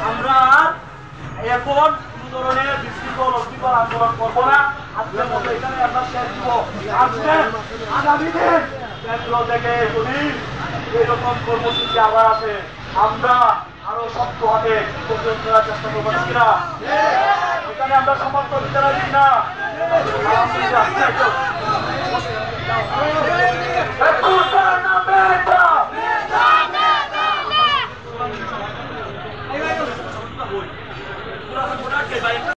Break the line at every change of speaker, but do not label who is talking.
আমরা এখন কোন ধরনের বিশৃঙ্খল অস্থিকর আন্দোলন করবো না। আজকের মতো এখানে আমরা শেষ দিব। আজকে আগামী দিন কেন্দ্র থেকে যদি এইরকম কর্মসূচি আবার আসে আমরা আরো শক্ত হাতে প্রতিরোধ করার চেষ্টা করবো কিনা? এখানে আমরা সমর্থন দিতে পারি না।